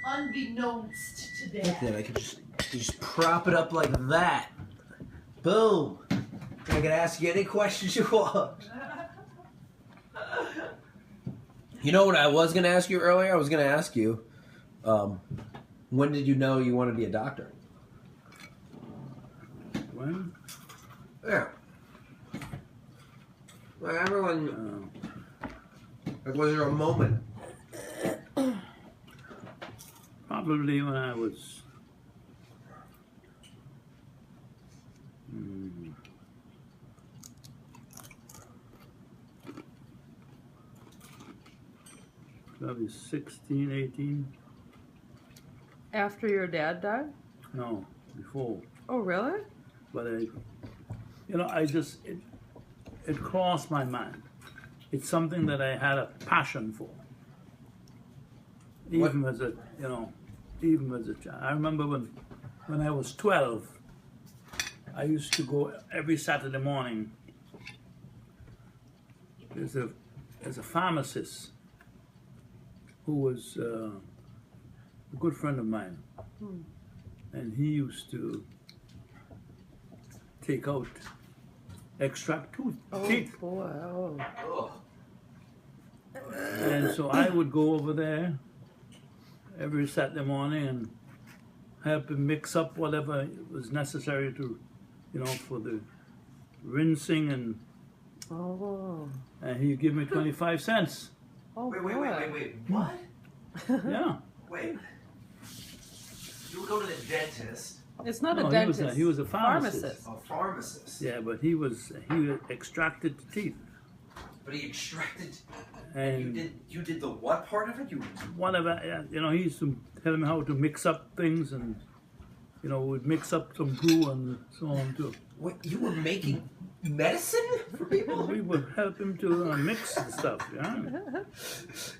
unbeknownst to Look Dad. at that. I could just prop it up like that. Boom. I can ask you any questions you want. You know what I was going to ask you earlier? I was going to ask you, when did you know you wanted to be a doctor? When? Yeah. Like everyone. Like, was there a moment? Probably when I was probably 16, 18. After your dad died? No, before. Oh, really? But it crossed my mind. It's something that I had a passion for. Even as a child. I remember when I was 12, I used to go every Saturday morning. There's a pharmacist who was a good friend of mine. And he used to extract teeth. Boy, oh. And so I would go over there every Saturday morning and help him mix up whatever was necessary to, for the rinsing, and he'd give me 25 cents. Oh, Wait. What? Yeah. Wait. You would go to the dentist. It's not No, a dentist. he was a pharmacist. A pharmacist. Yeah, but he extracted the teeth. But he extracted. And You did the what part of it? whatever, he used to tell me how to mix up things, and would mix up some glue and so on too. What, you were making medicine for people? We would help him to mix the stuff. Yeah.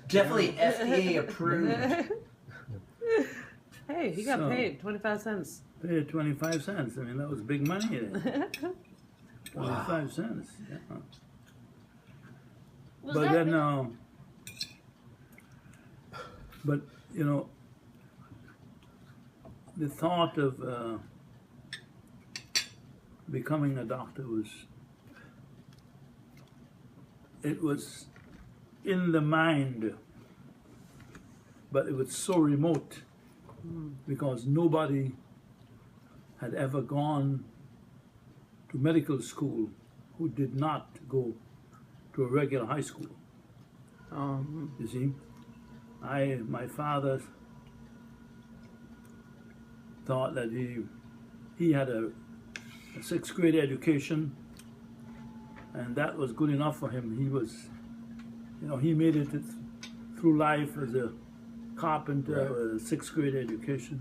Definitely FDA approved. Hey, he got paid 25 cents. Paid 25 cents. I mean, that was big money then. 25 cents. Yeah. But then, the thought of becoming a doctor was in the mind, but it was so remote because nobody had ever gone to medical school who did not go to a regular high school. You see, my father thought that he had a 6th grade education, and that was good enough for him. He was, he made it through life as a carpenter with a 6th grade education,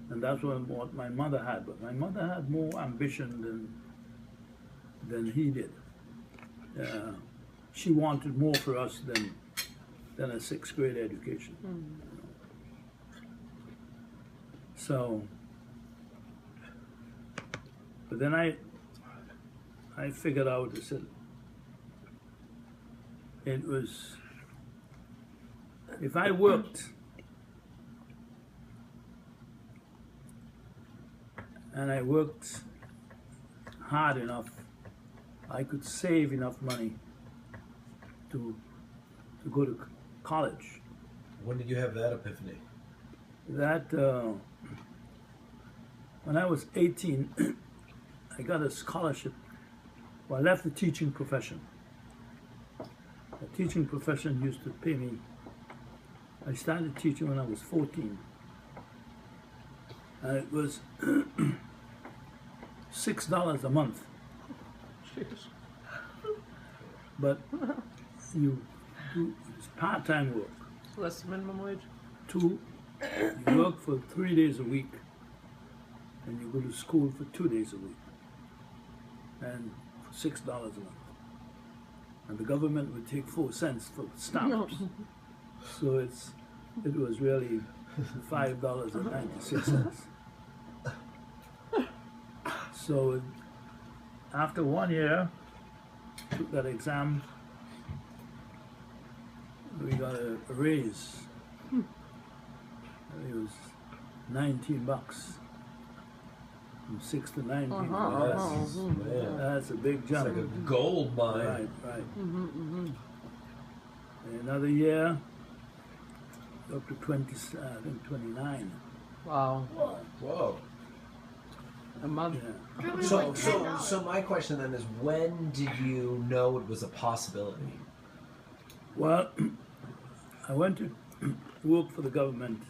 and that's what my mother had. But my mother had more ambition than he did. She wanted more for us than a 6th grade education. So, but then I figured out, I said, it was, if I worked and I worked hard enough, I could save enough money to go to college. When did you have that epiphany? That, when I was 18, I got a scholarship. Well, I left the teaching profession. The teaching profession used to pay me. I started teaching when I was 14. And it was $6 a month. But you do part-time work. Less than minimum wage. You work for 3 days a week, and you go to school for 2 days a week, and for $6 a month. And the government would take 4 cents for stamps. So it was really $5.96. So after 1 year, took that exam, we got a raise. $19. From 6 to 19. Yes, man. That's a big It's jump. like a gold mine. Right, right. Another year, up to 20, I think 29. Wow. Whoa. A month. Yeah. So my question then is, when did you know it was a possibility? Well, I went to work for the government,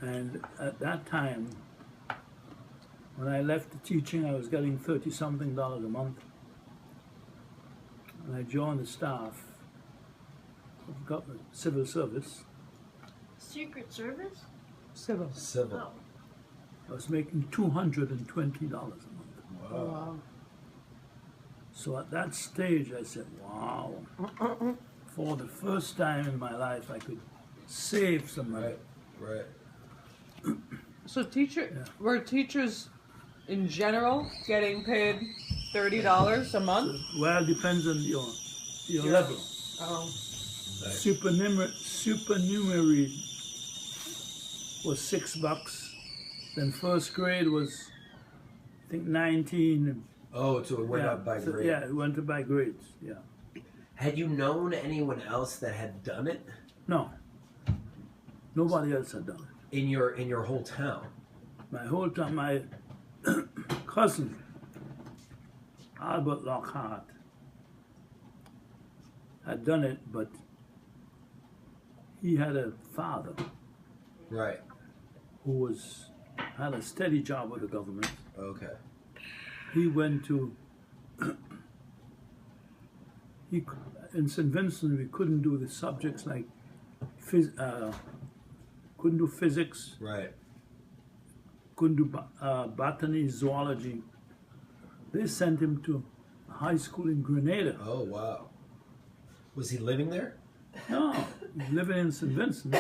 and at that time, when I left the teaching, I was getting $30-something a month, and I joined the staff of government, civil service. Secret Service? Civil. Civil. Oh. I was making $220 a month. Oh, wow. So at that stage, I said, wow. For the first time in my life, I could save some money. Right. So Yeah. were teachers in general getting paid $30 a month? Well, it depends on your level. Oh. Supernumerary was $6. Then first grade was, I think, 19. Oh, so it went yeah, up by so- grade. Yeah, it went up by grades. Yeah. Had you known anyone else that had done it No. Nobody else had done it. in your whole town? My whole time, my cousin, Albert Lockhart, had done it, but he had a father Right. who had a steady job with the government. Okay. He went to in St. Vincent. We couldn't do the subjects like couldn't do physics, Right. couldn't do botany, zoology. They sent him to high school in Grenada. Oh wow. Was he living there? No, he's living in St. Vincent,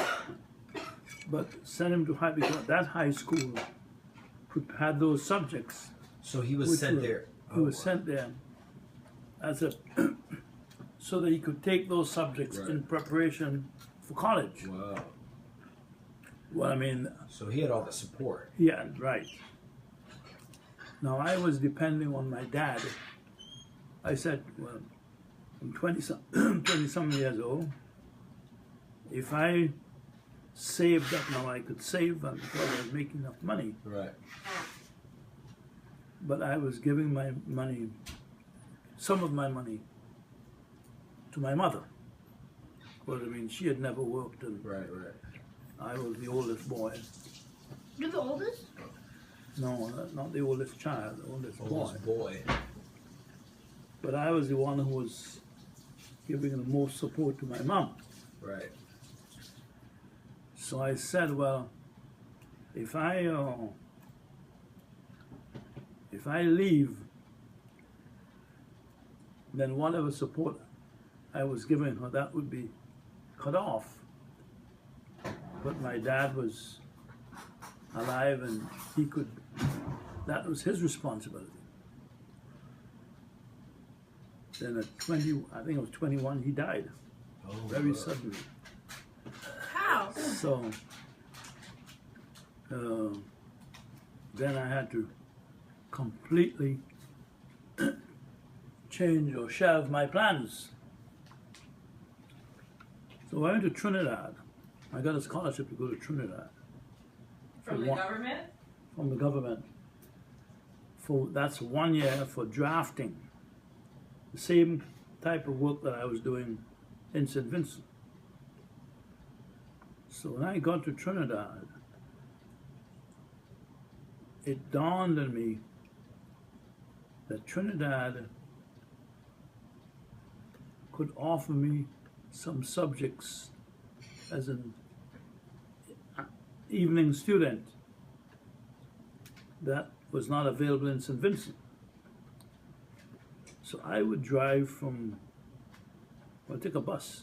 but sent him to because that high school had those subjects. So he was Which sent were- there. He was wow. sent there as a so that he could take those subjects Right. in preparation for college. Wow. Well, I mean, So he had all the support. yeah, right. Now I was depending on my dad. I said, well, I'm 20-some years old. If I saved up now, I could save because I was making enough money. Right. But I was giving my money, some of my money, to my mother. Well, I mean, she had never worked, and Right. I was the oldest boy. You're the oldest? No, not the oldest child, the oldest boy. Oldest boy. But I was the one who was giving the most support to my mom. Right. So I said, well, if I leave, then whatever support I was giving her, that would be cut off. But my dad was alive, and that was his responsibility. Then at 20, I think it was 21, he died Oh. very suddenly. How? So then I had to completely change or shelve my plans. So I went to Trinidad. I got a scholarship to go to Trinidad. From the government? From the government. That's 1 year for drafting. The same type of work that I was doing in St. Vincent. So when I got to Trinidad, it dawned on me that Trinidad could offer me some subjects as an evening student that was not available in St. Vincent. So I would drive take a bus.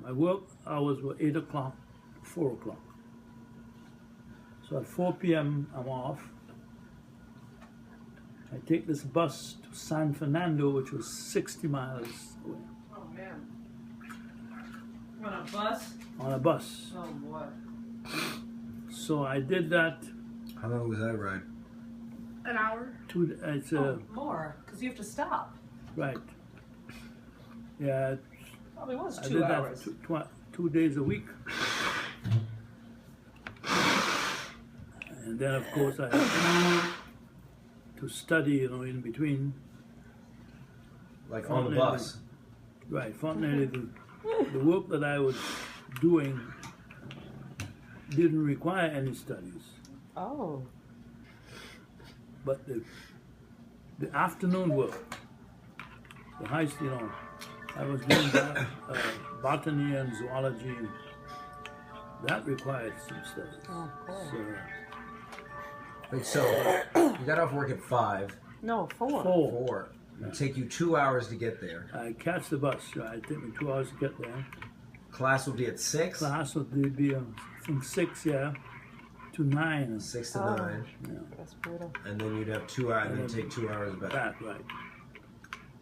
My work hours were 8 o'clock to 4 o'clock. So at 4 p.m. I'm off. I take this bus to San Fernando, which was 60 miles away. Oh, man. On a bus? on a bus. Oh boy. So I did that. How long was that ride? An hour. It's More, because you have to stop. right. Yeah, Probably was I 2 did hours. that 2 days a week. And then, of course, I had to study, you know, in between. Like on the bus? Right, fortunately, the work that I was doing didn't require any studies. Oh. But the afternoon work, the high, you know, I was doing that, botany and zoology. That required some studies. Oh, of course. So, Wait, so you got off work at 5. No, 4. 4. It'd take you 2 hours to get there. I catch the bus. It took me 2 hours to get there. Class will be at 6. Class would be from 6, to 9. 6 to Oh. 9. Yeah, That's brutal. And then you'd have 2 hours, and then take 2 hours back. that right.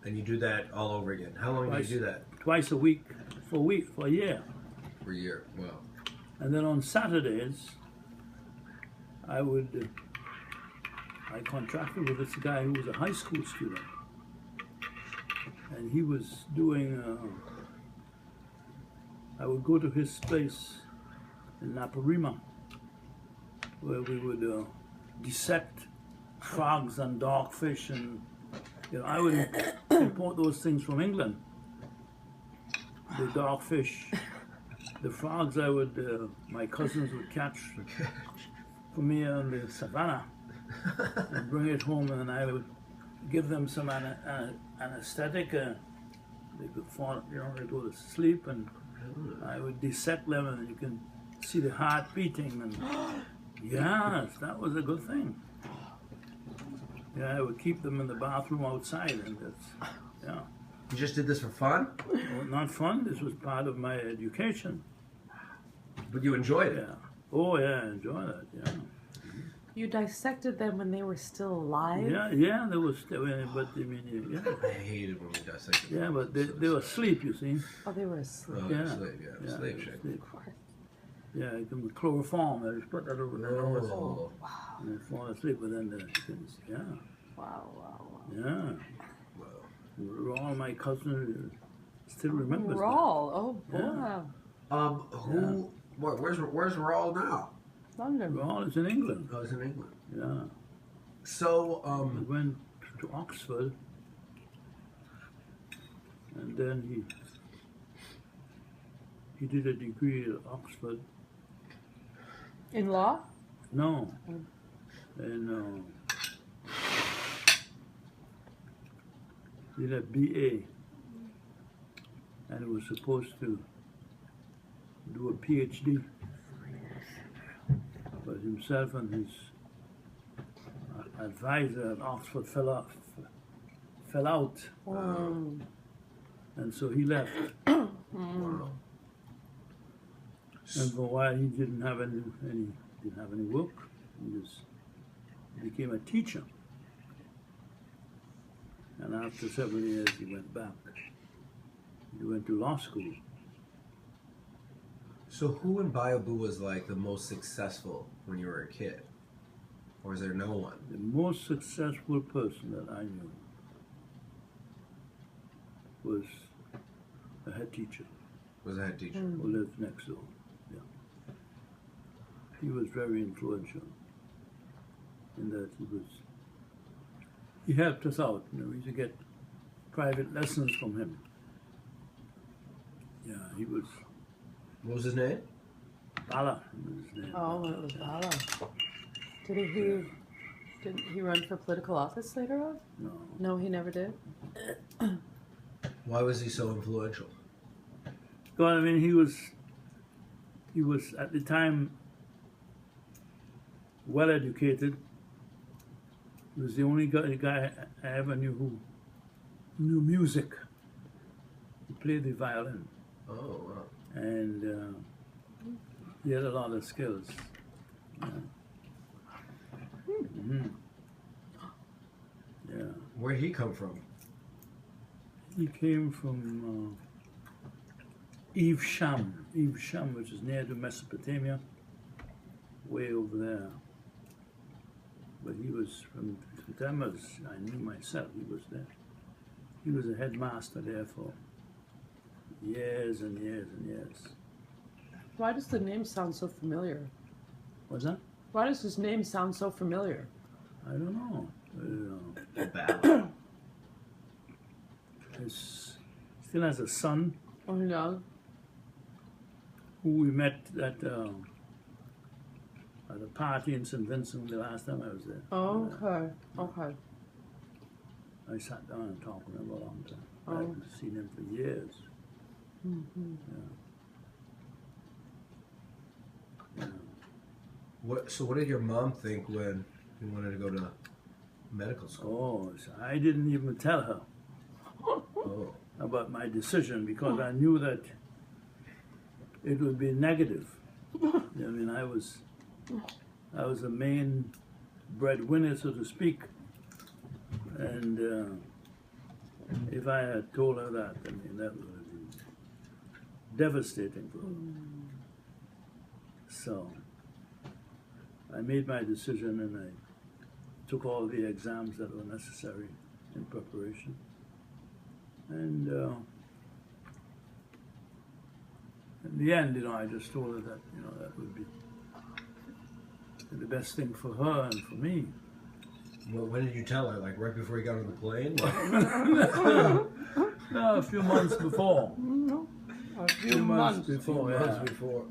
And you do that all over again. How long did you do that? Twice a week for a year. For a year. Wow. And then on Saturdays, I contracted with this guy who was a high school student. And he was doing, I would go to his place in Naparima, where we would dissect frogs and dogfish, and you know, I would import those things from England. The dogfish, the frogs, my cousins would catch for me on the savannah and bring it home, and I would give them some anesthetic. They could fall, you know, they go to sleep, and I would dissect them, and you can see the heart beating. And yes, that was a good thing. Yeah, I would keep them in the bathroom outside, and that's, yeah. You just did this for fun? Well, not fun. This was part of my education. But you enjoyed it? Yeah. Oh yeah, I enjoy that. Yeah. You dissected them when they were still alive? Yeah. There was, but I mean, yeah. I hated when we dissected. Yeah, but they were asleep. You see. Oh, they were asleep. Oh, Yeah. slave, yeah. Slave ship. asleep. Of course. Yeah, you can chloroform. I just put that over their nose, Oh. and they fall asleep. But then yeah, Wow, wow, wow. yeah. Wow. All my cousins still remembers that. Rawl. Oh, boy. Yeah. Where's Rawl now? London. Rawl is in England. Oh, he's in England. Yeah. So, He went to Oxford, and then he did a degree at Oxford. In law? No, and did a BA, and he was supposed to do a PhD, but himself and his advisor at Oxford fell out, and so he left. wow. And for a while, he didn't have any work. He became a teacher. And after several years, he went back. He went to law school. So who in Bayabu was like the most successful when you were a kid? Or is there no one? The most successful person that I knew was a head teacher Was a head teacher? who lived next door. Yeah. He was very influential in that he helped us out. You know, we used to get private lessons from him. Yeah, he was What was his name? Bala. Was his name. Oh, it was Bala. Didn't he run for political office later on? No. No, he never did. Why was he so influential? Well, I mean, he was at the time well educated. He was the only guy I ever knew who knew music. He played the violin, Oh, wow. and he had a lot of skills. Yeah. Mhm. Yeah. Where'd he come from? He came from Evesham, which is near to Mesopotamia, way over there. But he was from the time I knew myself. He was there. He was a headmaster there for years and years and years. Why does the name sound so familiar? What's that? Why does his name sound so familiar? I don't know. Battle. He still has a son Oh no. who we met at a party in St. Vincent the last time I was there. Oh, okay. Okay. I sat down and talked with him a long time. I Oh. haven't seen him for years. Mm-hmm. Yeah. So what did your mom think when you wanted to go to medical school? Oh, so I didn't even tell her Oh. about my decision because I knew that it would be negative. I mean, I was the main breadwinner, so to speak, and if I had told her that, I mean, that would have been devastating for her. So I made my decision and I took all the exams that were necessary in preparation. And in the end, I just told her that, that would be the best thing for her and for me. Well, when did you tell her? Like right before you got on the plane? Like, No, a few months before. A few months. before, months yeah. before.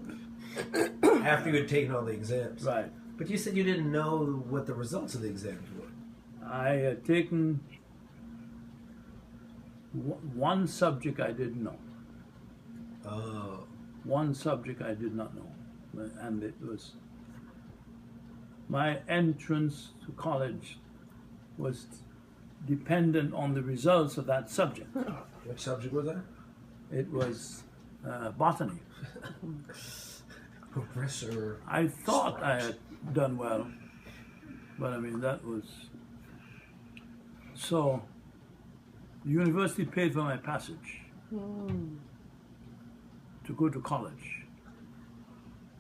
After you had taken all the exams. Right. But you said you didn't know what the results of the exams were. I had taken one subject I didn't know. Oh. One subject I did not know. And it was my entrance to college was dependent on the results of that subject. Which subject was that? It was botany. Professor. I thought I had done well, but I mean, that was... So, the university paid for my passage to go to college.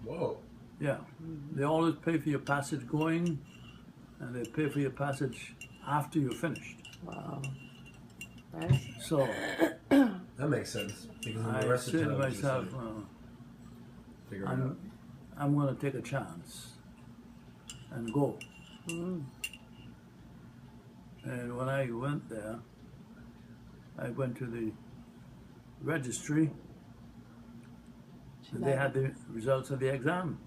Whoa. Yeah, they always pay for your passage going, and they pay for your passage after you're finished. Wow. Nice. So, That makes sense. Because in the I rest of the said to time, it's just myself, like, figure it out. I'm going to take a chance and go. And when I went there, I went to the registry, and they had the results of the exam.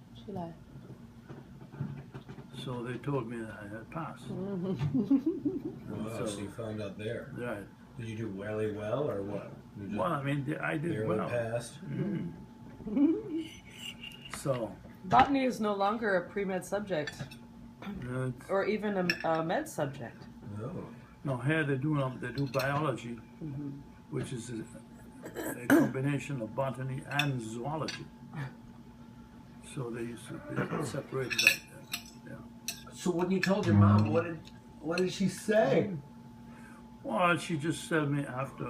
So they told me that I had passed. Wow, So- so you found out there. Right. Did you do really well or what? You just Well, I mean, I did barely well. passed. So, Botany is no longer a pre-med subject, it's- or even a med subject. No. no, here they do biology, which is a combination of botany and zoology. So they used to separate it like that. Yeah. So when you told your mom, what did she say? Well, she just said me after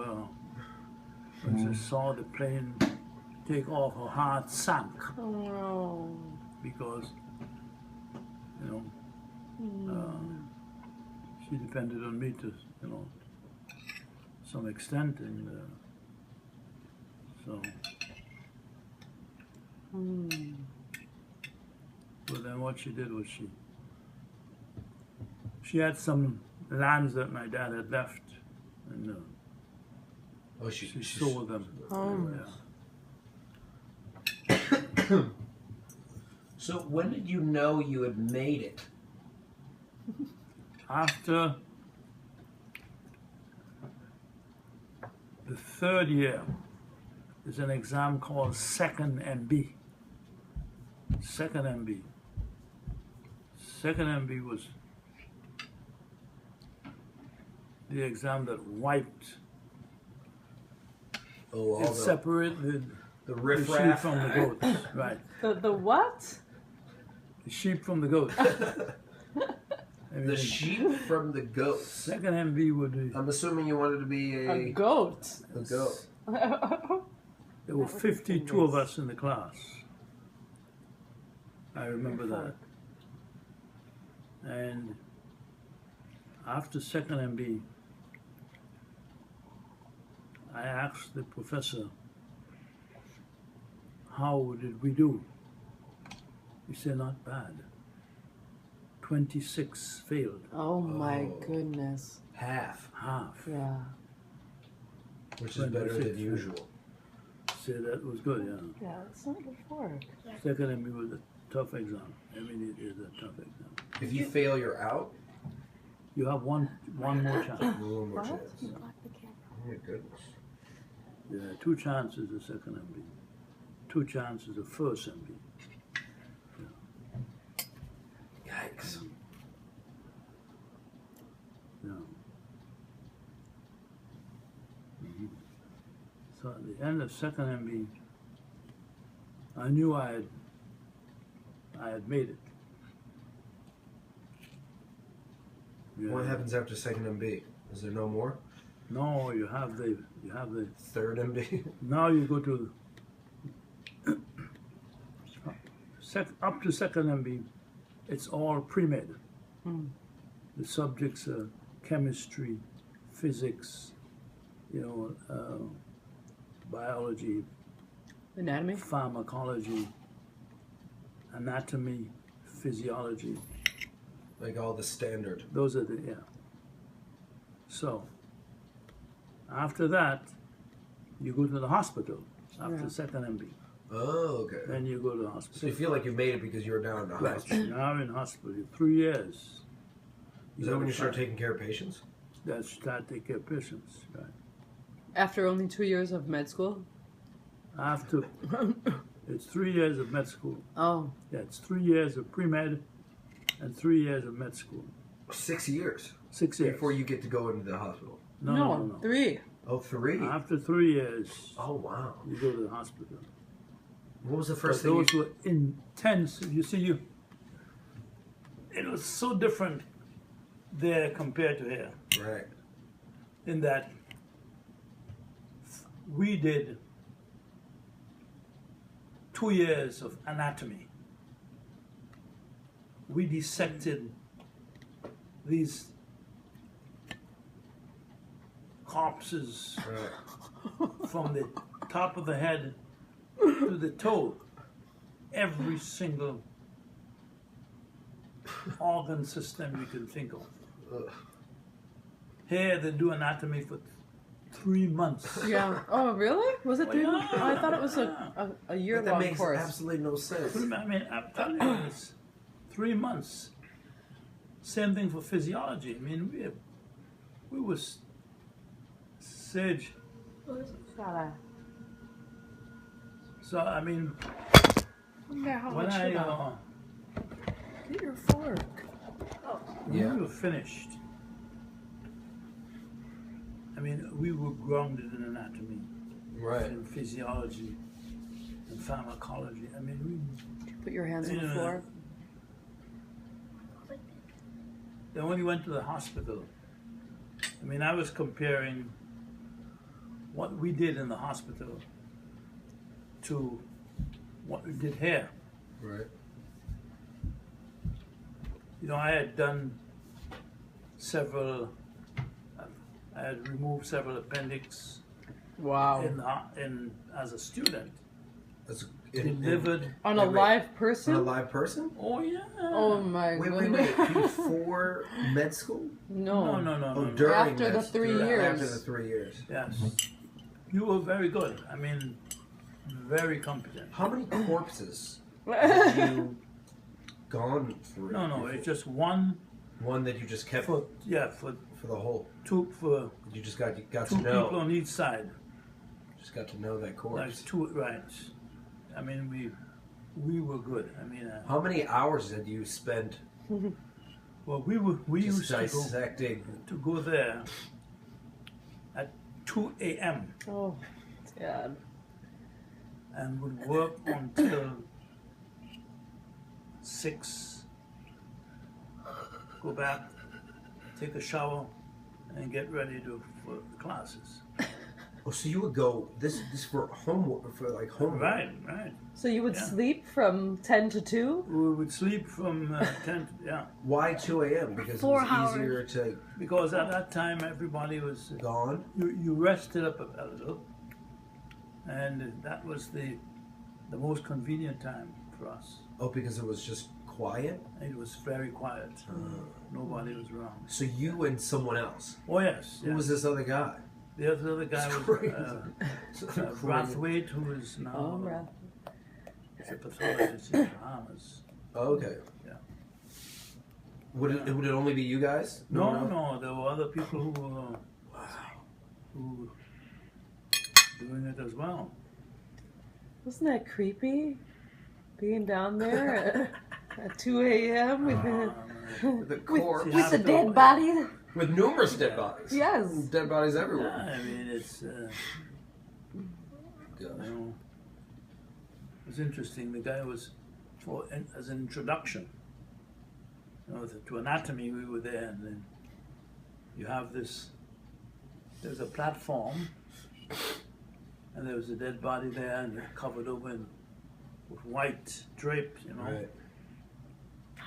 when she saw the plane take off, her heart sank Oh. because, she depended on me to, some extent, and so. But then what she did was she had some lands that my dad had left, and Oh, she sold them. Oh. Yeah. So when did you know you had made it? After the third year, there's an exam called Second MB. Second MB. Second MB was the exam that wiped. Oh, all It separated the the sheep riffraff. from the goats. Right. The what? The sheep from the goats. I mean, The sheep from the goats. Second MB would be I'm assuming you wanted to be A goat. a goat. There were That was 52 of nice. us in the class. I remember that. And after second MB, I asked the professor, how did we do? He said, not bad. 26 failed, Oh my Oh. goodness. Half, half. Yeah. which is better 26. than usual. Said that was good, yeah. Yeah, it's not before. Second MB was a tough exam. I mean, it is a tough exam. If you fail, you're out. You have one more chance. One more What? chance. You blocked the camera. Oh my goodness. Yeah, 2 chances of second MB. 2 chances of first MB. Yikes. Yeah. Mhm. So at the end of second MB, I knew I had made it. Yeah. What happens after second MB? Is there no more? No, you have the Third MB? now you go to up to second MB, it's all pre-med. Hmm. The subjects are chemistry, physics, biology, Anatomy? pharmacology, anatomy, physiology. Like all the standard. Those are the, yeah. So, after that, you go to the hospital after Yeah. second MB. Oh, okay. Then you go to the So hospital. you feel like you made it because you were down in the Right. hospital. Now in hospital, 3 years. Is that when you start taking care of patients? That's start taking care of patients, right? After only 2 years of med school? After, it's 3 years of med school. Oh. Yeah, it's 3 years of pre-med and 3 years of med school. 6 years 6 years. before you get to go into the hospital. No. 3. Oh, 3? After 3 years, Oh, wow. you go to the hospital. What was the But first thing those were intense. You see, it was so different there compared to here. Right. In that we did 2 years of anatomy. We dissected these corpses Right. from the top of the head to the toe. Every single organ system you can think of. Ugh. Here they do anatomy for 3 months. Yeah. Oh, really? Was it Oh, 3 yeah. months? Oh, I thought it was a But that year-long makes course. absolutely no sense. I mean, I'm telling you, it's 3 months. Same thing for physiology. I mean, we was Sage. So I mean, when I Get your fork. when Yeah. we were finished, I mean, we were grounded in anatomy, Right. in physiology, in pharmacology. I mean, Put your hands on the Yeah. floor. then when we went to the hospital, I mean, I was comparing what we did in the hospital to what we did here. Right. You know, I had done I had removed several appendix Wow. in as a student. That's Delivered. On a wait, live On a person? live person? Oh yeah. Oh my Wait, goodness. Before med school? No. No. During After med the school. 3 years. After the 3 years. Yes. You were very good. I mean, very competent. How many corpses have you gone through? No, it's just one One that you just kept for for the whole. for You just got two to know. people on each side. Just got to know that Like corpse. two, right? I mean, we were good. I mean, How many hours had you spent well, we just used dissecting? to go there at 2 a.m. Oh, Dad. and would work until 6. Go back, take a shower, and get ready for classes. Oh, so you would go this for homework for like homework. Right, right. So you would Yeah. sleep from 10 to 2? We would sleep from 10 to, yeah. Why 2 a.m.? Because 4 it was hours. easier to Because at that time everybody was, gone. you rested up a little. And that was the most convenient time for us. Oh, because it was just quiet. It was very quiet. Nobody was around. So you and someone else. Oh yes. Who was this other guy? The other guy It's was crazy. Brathwaite, who is now Oh, Brad. a pathologist in the Bahamas. Okay. Yeah. Would it only be you guys? No, there were other people who were doing it as well. Wasn't that creepy? Being down there at 2 a.m. With the corpse. See, with the after- dead body? With numerous dead bodies. Yes. Dead bodies Yeah, everywhere. I mean it's you know, it was interesting. The guy was as an introduction, you know, to anatomy. We were there, and then you have this. There's a platform, and there was a dead body there, and they're covered over with white drape, you know. Right.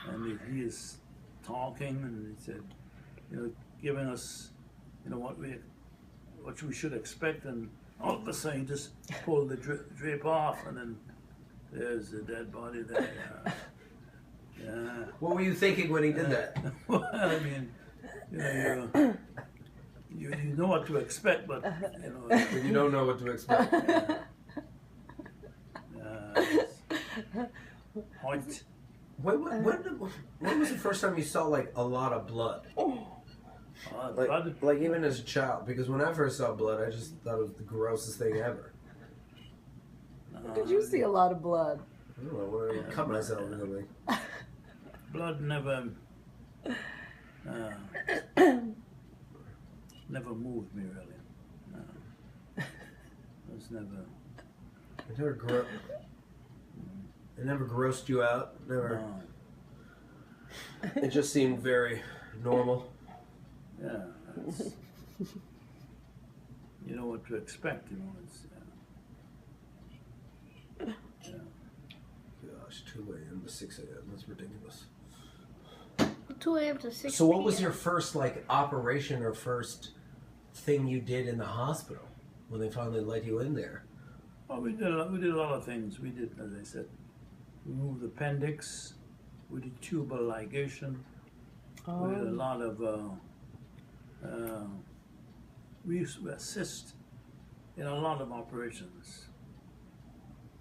And he is talking, and he said, you know, giving us, you know, what we should expect, and all of a sudden he just pulled the drape off, and then there's a dead body there. Yeah. What were you thinking when he did that? Well, I mean, you know, you know what to expect, but you know, You don't know what to expect. White. When was the first time you saw like a lot of blood? Blood. Like even as a child, because when I first saw blood, I just thought it was the grossest thing ever. Did you see a lot of blood? I don't know, when I cut myself or something. Blood never moved me really. No. It was never. It never grossed you out. Never. No. It just seemed very normal. Yeah. That's, you know what to expect. You know. It's, Gosh, 2 a.m. to 6 a.m. That's ridiculous. 2 a.m. to 6 So, what was p.m. your first like operation or first thing you did in the hospital when they finally let you in there? well, we did a lot of things. We did, as I said, we moved the appendix. We did tubal ligation. We did a lot of. We used to assist in a lot of operations.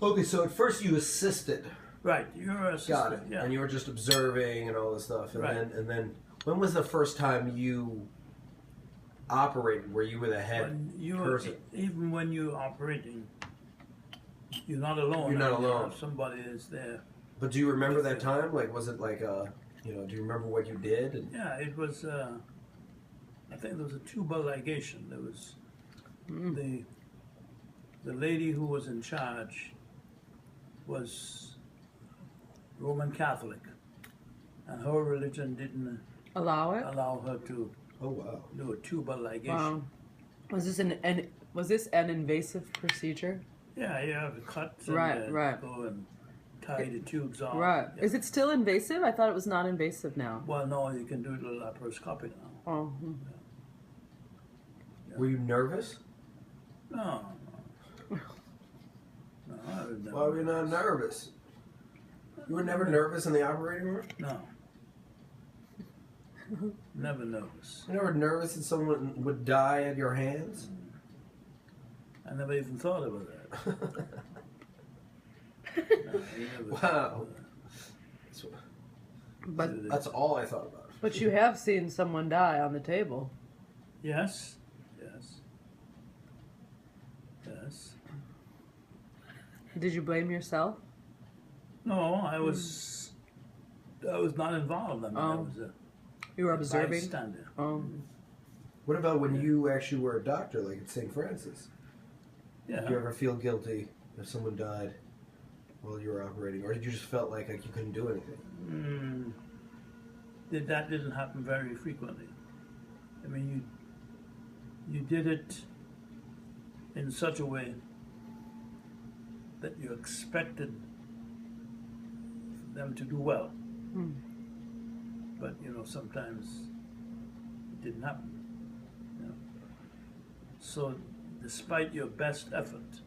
Okay, so at first you assisted. Right, you're an assistant. Got it. Yeah. And you were just observing and all this stuff. And Right. then when was the first time you operated where you were the head When you person? even when you're operating, you're not alone. You're not I mean, alone. Somebody is there. But do you remember that time? Like, was it like do you remember what you did? And Yeah, it was. I think there was a tubal ligation. There was the lady who was in charge was Roman Catholic, and her religion didn't Allow it? allow her to oh wow. do a tubal ligation. Wow. Was this an invasive procedure? Yeah, you have to cut and Right. go and tie the tubes off. Right. Yeah. Is it still invasive? I thought it was not invasive now. Well, no, you can do it laparoscopic now. Oh. hmm. Were you nervous? No. No, I would never. Why were you not nervous? You were never nervous in the operating room? No. Never nervous. You never nervous that someone would die at your hands? I never even thought about that. No, you never Wow. But That's all I thought about. but you have seen someone die on the table. Yes. Did you blame yourself? No, I was not involved. I mean, I Oh. was a You were observing. bystander. What about when you actually were a doctor, like at St. Francis? Yeah. Did you ever feel guilty if someone died while you were operating, or did you just felt like you couldn't do anything? That didn't happen very frequently. I mean, you did it in such a way that you expected them to do well. Hmm. But sometimes it didn't happen. So despite your best effort,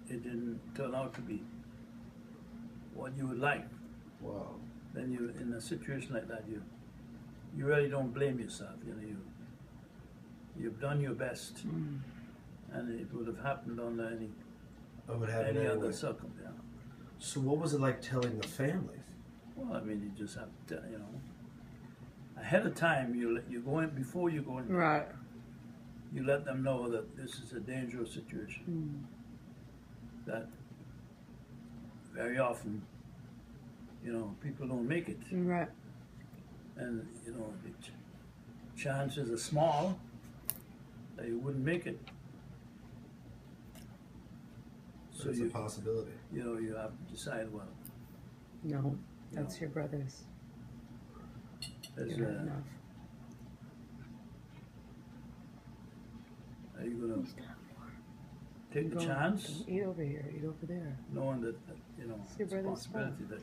it didn't turn out to be what you would like. Wow. Then you, in a situation like that, you really don't blame yourself. You've done your best, and it would have happened under any It would happen other anyway. circumstance. So what was it like telling the families? Well, I mean, you just have to, ahead of time. You go in before you go in. Right. You let them know that this is a dangerous situation. That very often, people don't make it, Right. and the chances are small that you wouldn't make it. So It's a possibility. you have to decide. Well, No, that's your brother's. as, You're not enough. are you gonna take the Go- chance, Don't eat over here. Eat over there. knowing that It's your it's a brother's possibility that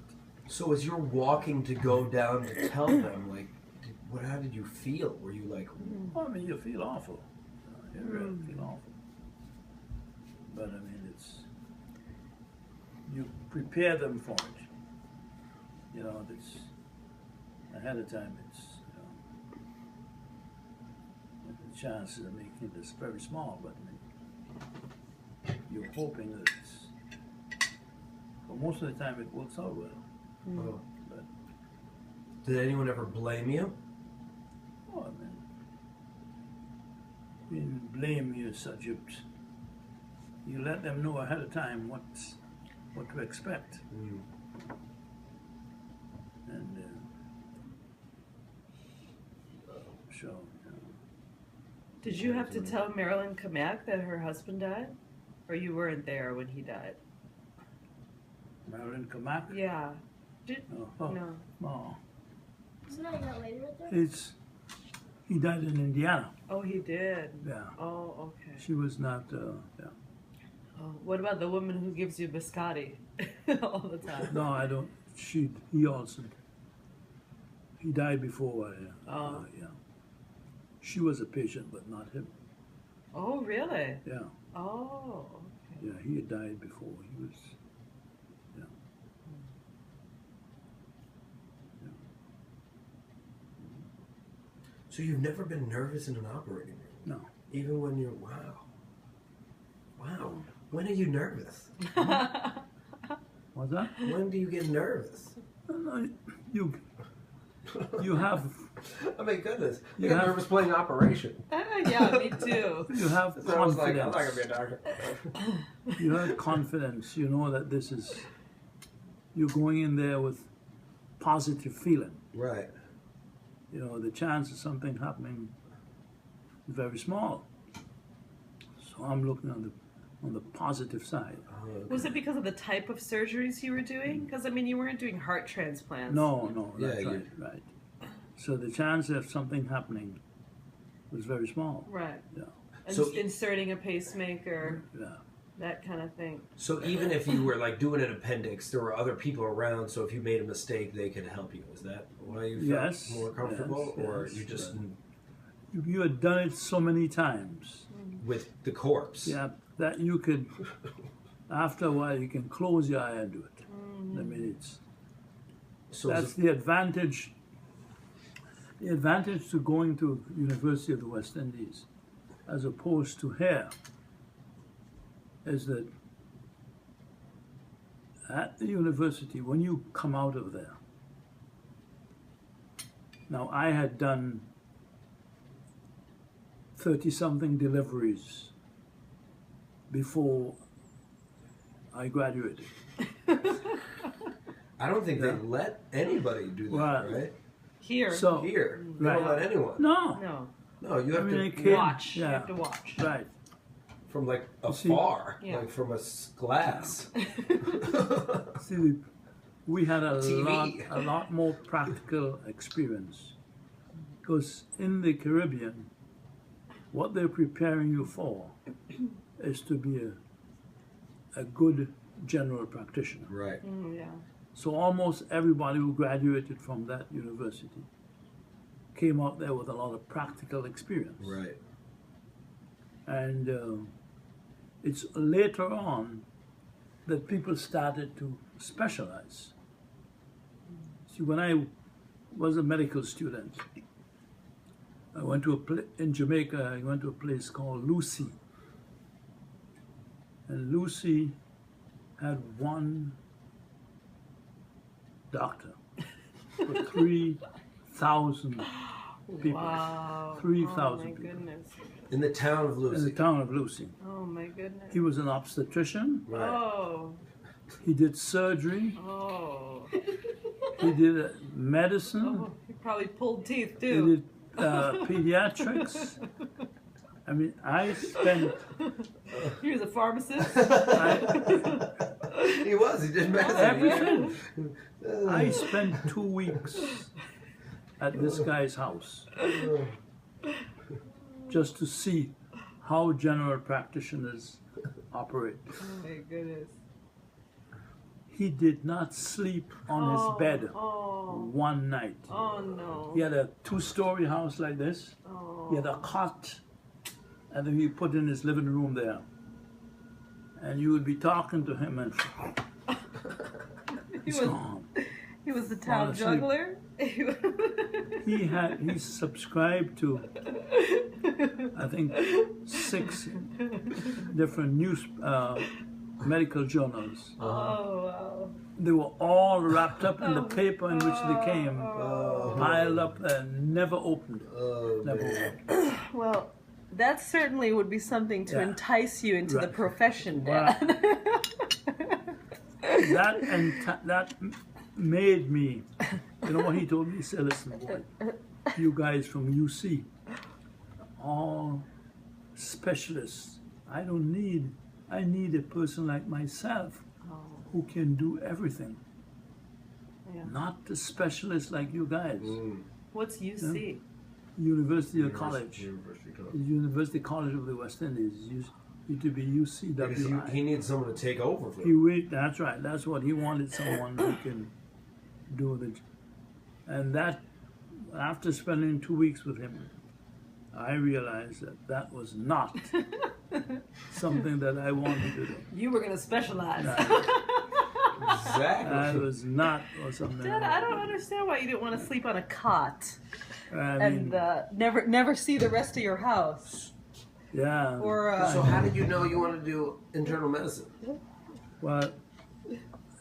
So as you're walking to go down to tell them, like, how did you feel? Were you like, well, I mean, you feel awful. You really feel awful. But I mean, you prepare them for it. It's ahead of time. It's the chances of making it is very small, but I mean, you're hoping that but most of the time it works out well. oh. But Did anyone ever blame you? well, I mean, blame you such you let them know ahead of time what to expect, and so. Did you have to tell Marilyn Kamek that her husband died? Or you weren't there when he died? Marilyn Kamak? Yeah. Oh, No. oh. Isn't that got later right there? He died in Indiana. Oh, he did. Yeah. Oh, okay. She was not. Yeah. Oh, what about the woman who gives you biscotti all the time? No, I don't. He also. He died before. Yeah. She was a patient, but not him. Oh, really? Yeah. Oh, okay. Yeah. He had died before. He was. Yeah. So you've never been nervous in an operating room? No. Even when you're, wow. When are you nervous? What's that? When do you get nervous? No, you have Oh my goodness. You You get have- nervous playing Operation. Yeah, me too. you have So I was like, confidence. I'm not going to be a doctor. You have confidence. You know that this is. You're going in there with positive feeling. Right. The chance of something happening is very small. So I'm looking on the positive side. Was it because of the type of surgeries you were doing? Because, I mean, you weren't doing heart transplants. No, Yeah, that's you- right. So the chance of something happening was very small. Right. Yeah. And So- just inserting a pacemaker, Yeah. that kind of thing. So even if you were like doing an appendix, there were other people around, so if you made a mistake, they could help you. Is that why you felt Yes, more comfortable? yes, or yes, you just You had done it so many times. with the corpse? Yeah, that you could, after a while, you can close your eye and do it. I mean, So that's is it, the advantage. The advantage to going to University of the West Indies, as opposed to here, is that at the university, when you come out of there, now I had done 30-something deliveries before I graduated. I don't think they Yeah. let anybody do that, Right. right? Here. So, Here, they Right. don't let anyone. no, no. No, you I have mean, to I can't- Watch. You Yeah. have to watch. right. from like You see- afar, Yeah. like from a glass. See, we had a TV. lot more practical experience because in the Caribbean, what they're preparing you for is to be a good general practitioner. Right. Yeah. So almost everybody who graduated from that university came out there with a lot of practical experience. Right. And it's later on that people started to specialize. See, when I was a medical student, I went to in Jamaica, I went to a place called Lucy. And Lucy had one doctor for 3,000 people. Wow. 3,000 Oh my people. goodness. In the town of In Lucy. the town of Lucy. Oh my goodness. He was an obstetrician. Right. Oh. He did surgery. Oh. He did medicine. Oh. He probably pulled teeth He too. did pediatrics. I mean, I spent. He was a pharmacist. He was. He did medicine. Everything. I spent 2 weeks at this guy's house just to see how general practitioners operate. Oh my goodness. He did not sleep on his bed Oh. one night. Oh no. He had a 2-story house like this. Oh. He had a cot, and then he put in his living room there. And you would be talking to him, and he's gone. He was the town asleep. juggler. He subscribed to, I think, 6 different medical journals. Oh wow. They were all wrapped up in the paper in which they came, piled up and never opened. Oh, Never man. opened. Well, that certainly would be something to Yeah. entice you into the Right. profession, Well, Dad. that made me, you know what he told me? He said, listen, boy, you guys from UC, all specialists. I need a person like myself who can do everything. Yeah. Not the specialist like you guys. What's UC? University College. University College. The University College of the West Indies used to be UCWI. Because he needs someone to take over for him. That's right. That's what he wanted, someone who can do it. And that, after spending 2 weeks with him, I realized that was not something that I wanted to do. You were going to specialize. Exactly. That was not something. Dad, I don't understand why you didn't want to sleep on a cot I and mean, never see the rest of your house. yeah. Or So how did you know you wanted to do internal medicine? Well,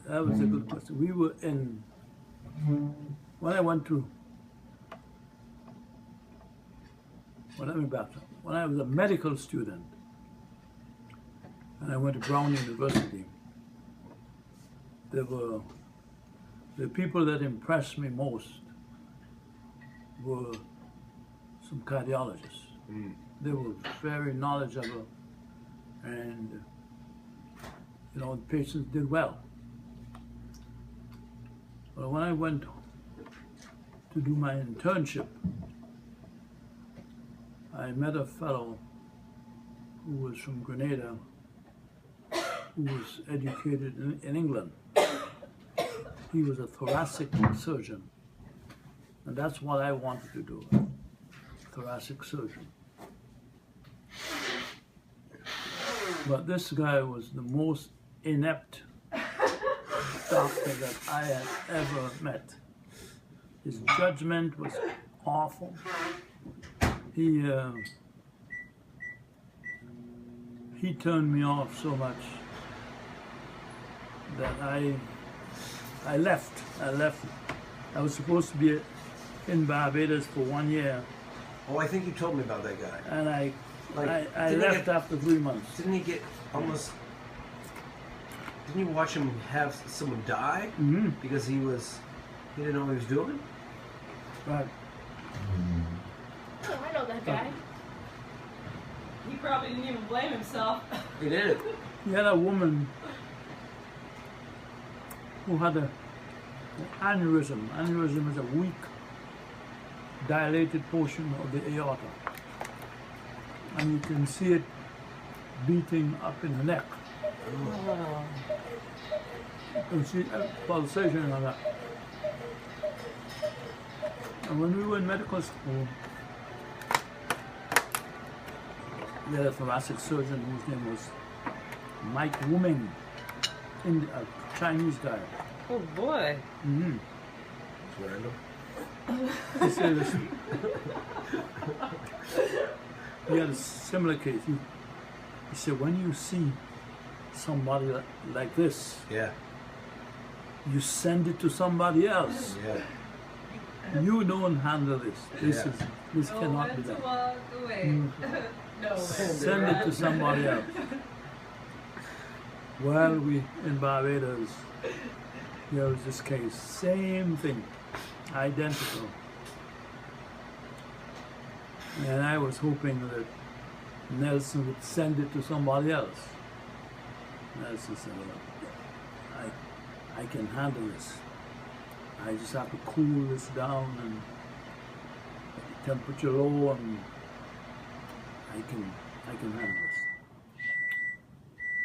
that was a good question. We were in, when I went to, let me back up. When I was a medical student, and I went to Brown University, the people that impressed me most were some cardiologists. They were very knowledgeable, and you know, the patients did well. But when I went to do my internship, I met a fellow who was from Grenada, who was educated in England. He was a thoracic surgeon, and that's what I wanted to do, thoracic surgeon. But this guy was the most inept doctor that I had ever met. His judgment was awful. He turned me off so much that I left. I was supposed to be in Barbados for 1 year, Oh, I think you told me about that guy. and I didn't left he after 3 months. Didn't he get almost? Didn't you watch him have someone die Mm-hmm. because he didn't know what he was doing? Right. Oh, I know that guy. he probably didn't even blame himself. He did. He had a woman who had an aneurysm. Aneurysm is a weak, dilated portion of the aorta. and you can see it beating up in the neck. Oh. You can see a pulsation on that. And when we were in medical school, we had a thoracic surgeon whose name was Mike Wuming, a Chinese guy. Oh boy. Mm-hmm. It's random. He said this. He had a similar case. He said, when you see somebody like this, Yeah. you send it to somebody else. Yeah. You don't handle this. This Yeah. cannot be done. Walk away. No. Send it to somebody else. Well, we in Barbados, there was this case, same thing, identical. And I was hoping that Nelson would send it to somebody else. Nelson said, well, I can handle this. I just have to cool this down and get the temperature low, and I can handle this.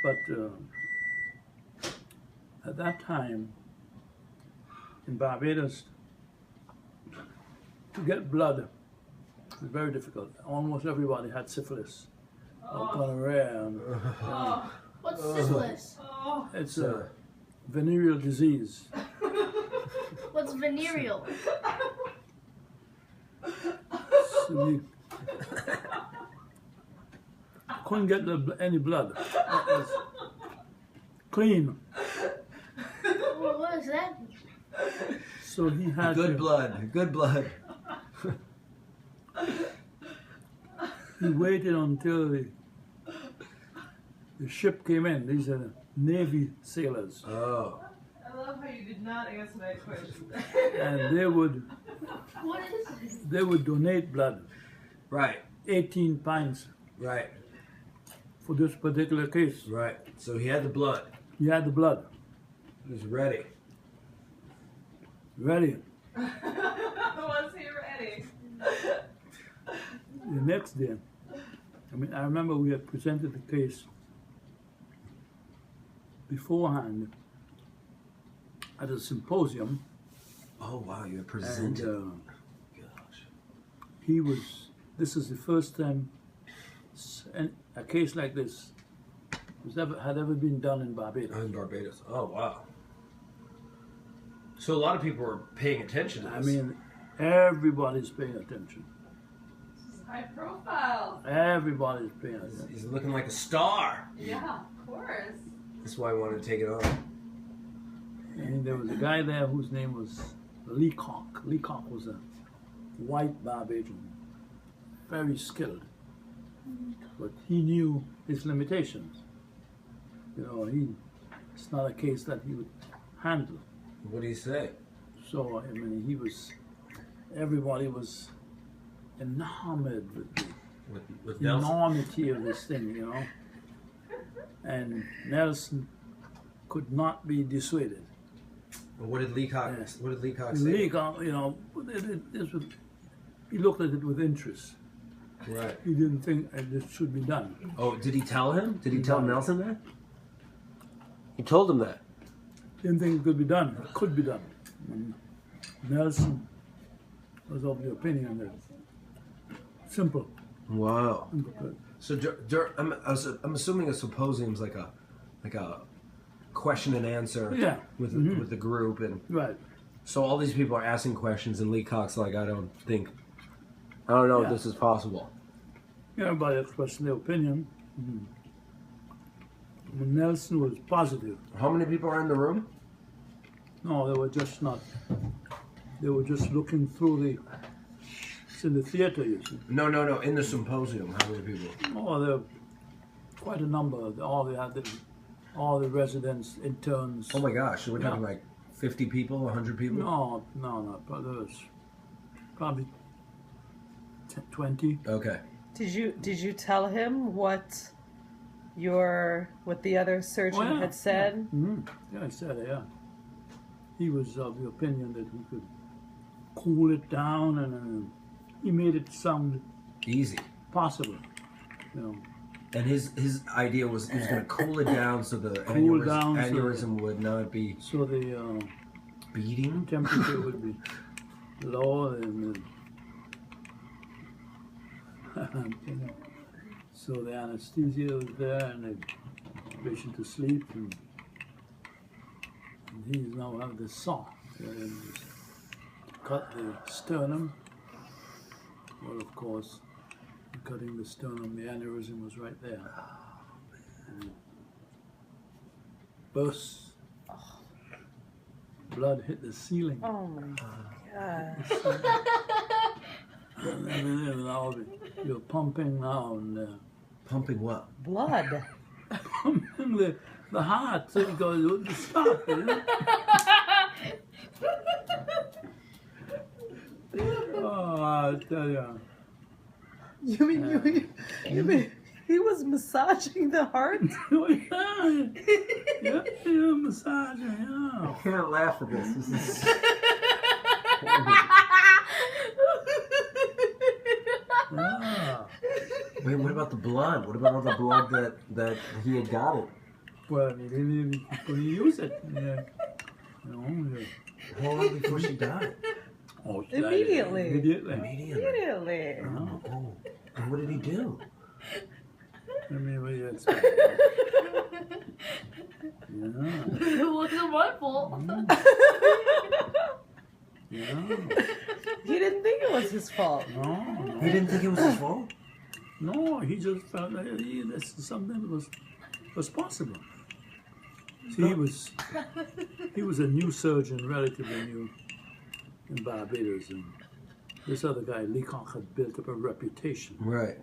But at that time in Barbados, to get blood was very difficult. Almost everybody had syphilis or gonorrhea. And, What's syphilis? it's a venereal disease. What's venereal? So you couldn't get any blood. It was clean. Well, what is that? So he had Good to, blood. Good blood. he waited until the ship came in. These are Navy sailors. Oh. I love how you did not answer that question. And they would What is it? donate blood, Right. 18 pints Right. for this particular case. Right. So he had the blood. He had the blood He was ready. ready. Was he ready? The next day, I remember we had presented the case beforehand at a symposium, Oh wow, you had and presented. Gosh. this is the first time a case like this had ever been done in Barbados. In Barbados. Oh wow. So a lot of people were paying attention to this. I mean, everybody's paying attention. High profile. Everybody's paying attention. he's looking like a star. Yeah, of course. That's why I wanted to take it on. And there was a guy there whose name was Leacock. Leacock was a white Barbadian, very skilled, but he knew his limitations. You know, it's not a case that he would handle. What do you say? So, I mean, everybody was enamored with With the Nelson? enormity of this thing, you know. And Nelson could not be dissuaded. What did Leacock? Yeah. What did Leacock say? Leacock, you know, he looked at it with interest. Right. He didn't think this should be done. Oh, did he tell him? Did he tell No. Nelson that? He told him that. Didn't think it could be done. It could be done. And Nelson was of the opinion that simple. Wow. simple. So I'm assuming a symposium's like a question and answer Yeah. with Mhm. with the group, and Right. so all these people are asking questions, and Leacock's like, I don't know if Yeah. this is possible. Everybody expressed their opinion. When Nelson was positive. How many people are in the room? No, they were just not. They were just looking through the. It's in the theater, you see. No. In the symposium, how many people? Oh, there were quite a number. All the residents, interns. Oh my gosh, so we're talking Yeah. like 50 people, 100 people? No. But there was probably 20. Okay. Did you tell him what the other surgeon had said? Yeah, I said it, yeah. He was of the opinion that he could cool it down, and he made it sound Easy. possible. you know, And his idea was he was going to cool it down so the Cool down so- aneurysm would not be so the beating. temperature would be lower and so the anesthesia was there and the patient to sleep and he's now have the saw and cut the sternum. Well, of course, cutting the sternum, the aneurysm was right there. And burst. Blood hit the ceiling. Oh my God. And then now you're pumping now and Pumping what? Blood. pumping the heart so it goes to stop. You know? Oh, I tell you. You mean he was massaging the heart? yeah, massaging, yeah. I can't laugh at this. This is Yeah. Wait, what about the blood? What about all the blood that he had gotten? Well, I mean, he couldn't use it. Yeah. You know, yeah. How long before she died? Oh, she died Immediately. Immediately. Immediately. Oh. And what did he do? I mean, what do you expect? Yeah. It wasn't my fault. Yeah. He didn't think it was his fault. No, He didn't think it was his fault? no, he just felt that this is something that was possible. See, he was a new surgeon, relatively new in Barbados, and this other guy, Leacock, had built up a reputation, Right.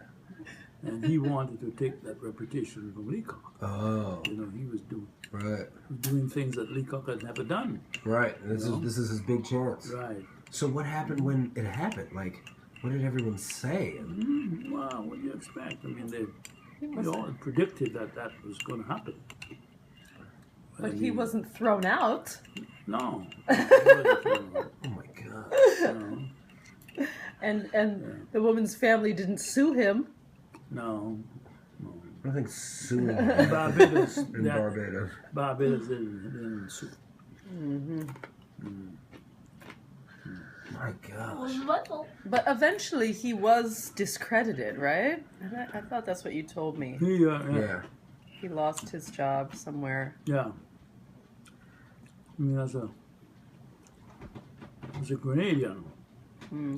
and he wanted to take that reputation from Leacock. Oh. You know, he was Right. doing things that Leacock had never done. Right. This No. is this is his big chance. Right. So what happened when it happened? Like, what did everyone say? Well, what do you expect? I mean, they all predicted that was going to happen. But I he mean, wasn't thrown out. No. He wasn't thrown out, Oh my God. no. And the woman's family didn't sue him. No. I don't think suing In Barbados, in Barbados. Barbados didn't sue. My It gosh. wasn't my fault. But eventually he was discredited, right? I thought that's what you told me. Yeah. He lost his job somewhere. Yeah. I mean, as a Grenadian, Hmm.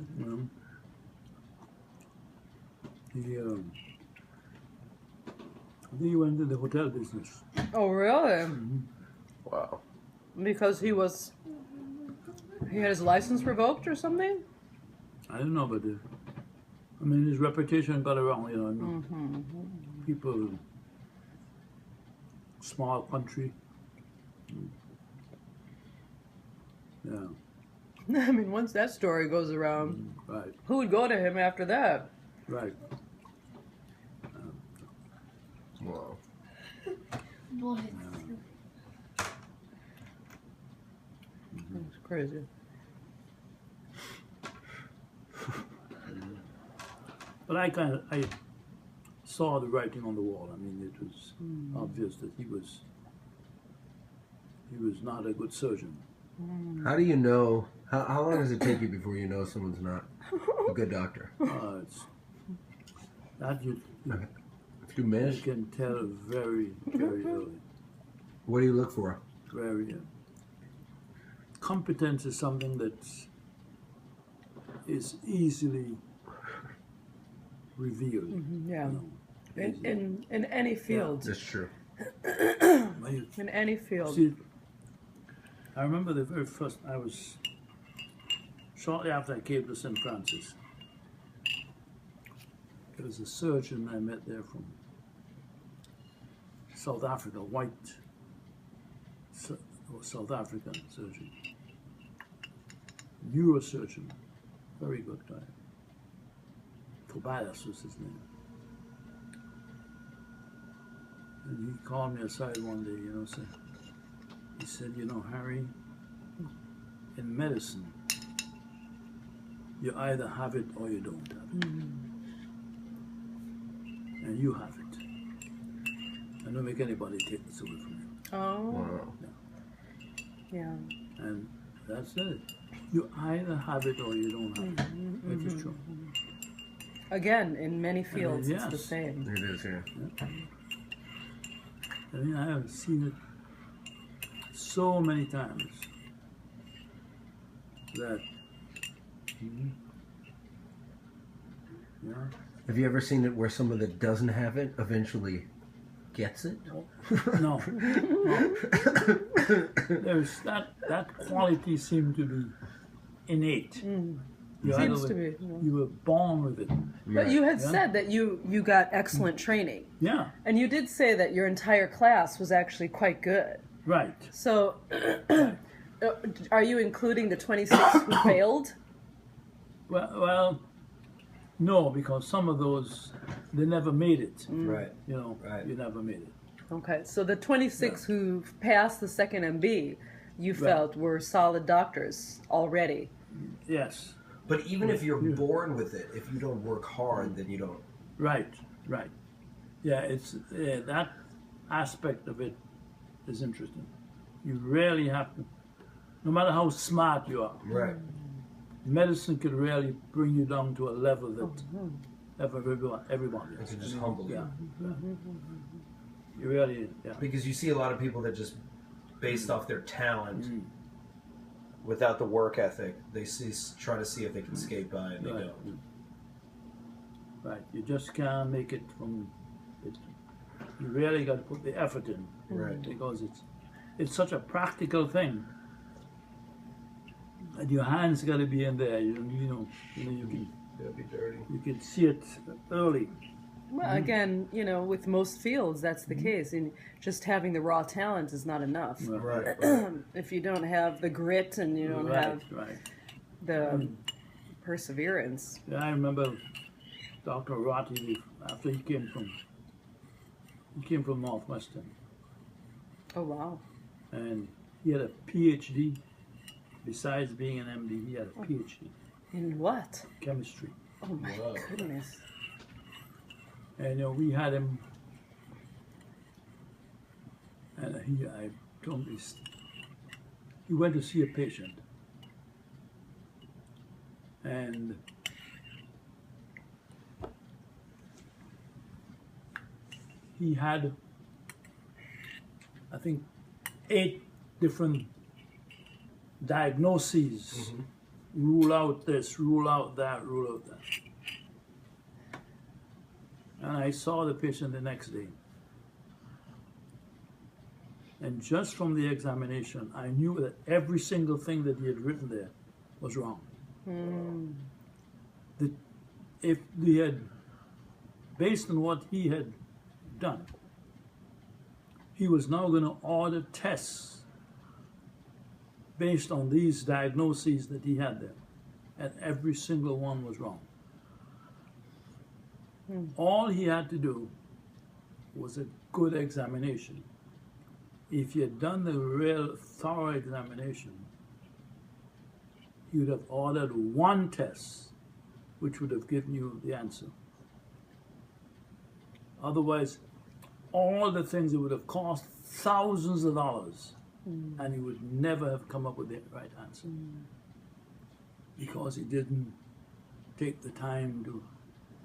you know, I think he went into the hotel business. Oh, really? Wow. Because he had his license revoked or something? I don't know, but I mean, his reputation got around, you know. People, small country. Yeah, I mean, once that story goes around, right, who would go to him after that? right. Wow. Boy, It's crazy. But I saw the writing on the wall. I mean, it was obvious that he was not a good surgeon. How do you know? How long does it take you before you know someone's not a good doctor? It's that you A few you minutes. can tell very, very early. What do you look for? Very competence is something that is easily revealed. Yeah. You know, easily. In any field. That's true. Well, you In any field. see, I remember the very first. I was shortly after I came to St. Francis. There was a surgeon I met there from South Africa, white South African surgeon, neurosurgeon, very good guy. Tobias was his name. And he called me aside one day, you know, he said, you know, Harry, in medicine, you either have it or you don't have it. and you have it. I don't make anybody take this away from you. Oh, Wow. yeah. And that's it. You either have it or you don't have it. Which is true. Again, in many fields, it's the yes. same. It is, yeah. I mean, I have seen it so many times that, yeah, Have you ever seen it where someone that doesn't have it eventually gets it? no. There's that quality seemed to be innate. You Seems either to were- be. Yeah. You were born with it. But you had Yeah. said that you got excellent training. Yeah, And you did say that your entire class was actually quite good. right. So, are you including the 26 who failed? Well, no, because some of those, they never made it. Right. You know, Right. you never made it. Okay, so the 26 who passed the second MB, you felt were solid doctors already. Yes, But even if you're born with it, if you don't work hard, then you don't. right. Yeah, it's that aspect of it is interesting. You really have to, no matter how smart you are, Right. medicine could really bring you down to a level that everyone It is. can just humble you. Yeah, you really, yeah. Because you see a lot of people that just, based off their talent, without the work ethic, they try to see if they can skate by, and they Right. don't. Right, you just can't make it from it. You really got to put the effort in, Right. because it's such a practical thing. And your hands got to be in there. You know It'll be dirty. you can see it early. Well, again, with most fields, that's the case. And just having the raw talent is not enough. Right. If you don't have the grit and you don't have Right. the perseverance. Yeah, I remember Dr. Ratti after he came from Northwestern, Oh, wow. and he had a PhD. Besides being an MD, he had a PhD In what? in chemistry. Oh, my Wow. goodness. And we had him, and I told him he went to see a patient, and he had, I think, 8 different diagnoses. Rule out this, rule out that, rule out that. And I saw the patient the next day. And just from the examination, I knew that every single thing that he had written there was wrong. That if they had, based on what he had done, he was now going to order tests based on these diagnoses that he had there. And every single one was wrong. All he had to do was a good examination. If he had done the real thorough examination, he would have ordered one test which would have given you the answer. Otherwise, all the things that would have cost thousands of dollars, and he would never have come up with the right answer. Because he didn't take the time to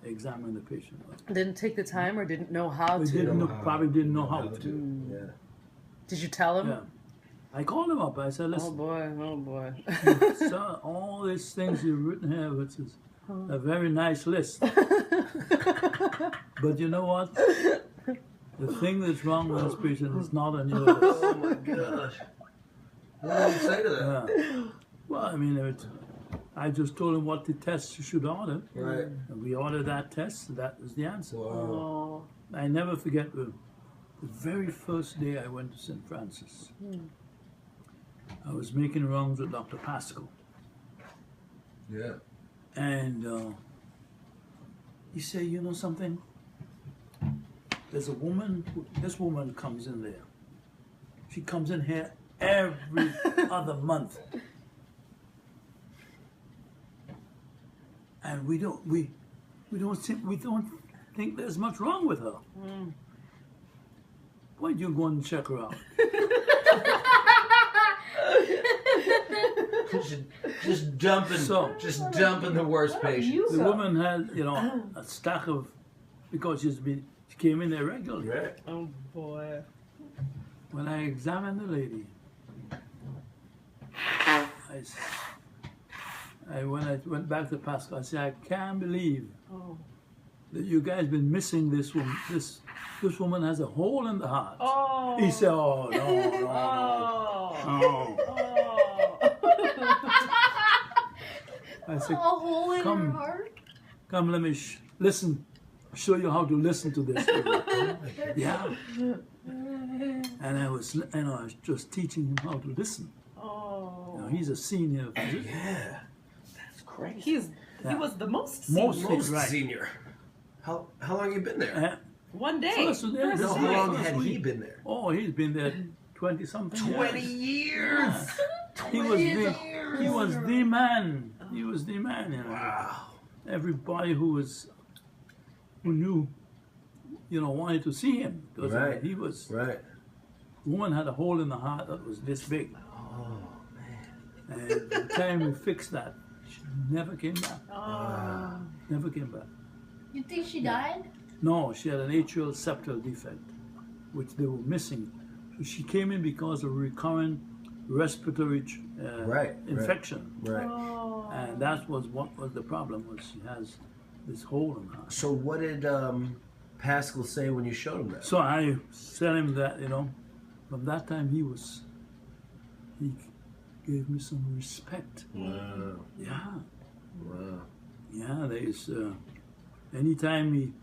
examine the patient. Didn't take the time or didn't know how He to. probably didn't know how to. Yeah. Did you tell him? Yeah. I called him up. I said, Oh listen, boy, oh boy. sir, all these things you've written here, which is a very nice list. But you know what? The thing that's wrong with this patient is not on your list. Oh my gosh. What do you say to that? Yeah. Well, I mean, I just told him what the test you should order. Right. And we ordered that test, that was the answer. Wow. Oh. I never forget the very first day I went to St. Francis. I was making rounds with Dr. Pascal. Yeah. And he said, you know something? There's a woman, this woman comes in there. She comes in here every other month. And we don't think there's much wrong with her. Why don't you go and check her out? just dumping, So- just dumping the worst patients. The woman had, a stack of, because she came in there regularly. Right. Oh boy. When I examined the lady, when I went back to Pascal, I said, I can't believe Oh. that you guys been missing this woman. This woman has a hole in the heart. Oh. He said, oh, no, no, Oh. no. I A said, hole in Come. her heart. come, let me listen, show you how to listen to this. Yeah. And I was just teaching him how to listen. Oh. He's a senior physician. Yeah. That's crazy. He Yeah. was the most Most- senior. Most right. senior. How long you been there? One day. First day, First no, No, day. how long First had he week. been there? Oh, he's been there 20 something 20 years. years. He was the man. He was the man. Wow. Everybody who knew, wanted to see him because Right. he was. Right. Woman had a hole in the heart that was this big, Oh man. and the time we fixed that, she never came back. Oh. Never came back. You think she died? No, she had an atrial septal defect, which they were missing. So she came in because of recurrent respiratory Right. infection, Right. Oh. and that was what was the problem. Was she has this hole in her. So what did Pascal say when you showed him that? So I tell him that from that time he gave me some respect. Wow. Yeah. Wow. Yeah, there's anytime in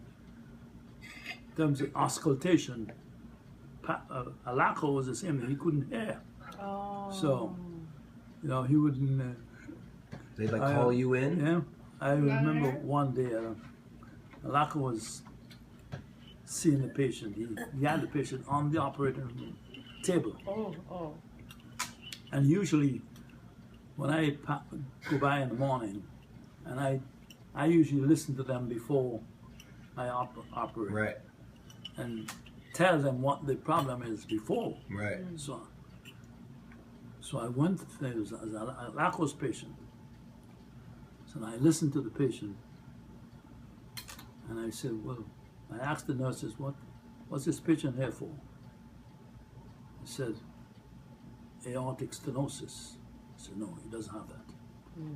terms of auscultation, Alaco was the same thing. He couldn't hear, Oh. so he wouldn't. They'd I, call you in? Yeah, I remember one day Alaco was seeing the patient. He had the patient on the operating room table, Oh. and usually when I go by in the morning, and I usually listen to them before I operate. Right. And tell them what the problem is before. Right. So I went there as a Lacos patient. So I listened to the patient, and I said, well, I asked the nurses, what's this patient here for? He said, aortic stenosis. I said, no, he doesn't have that.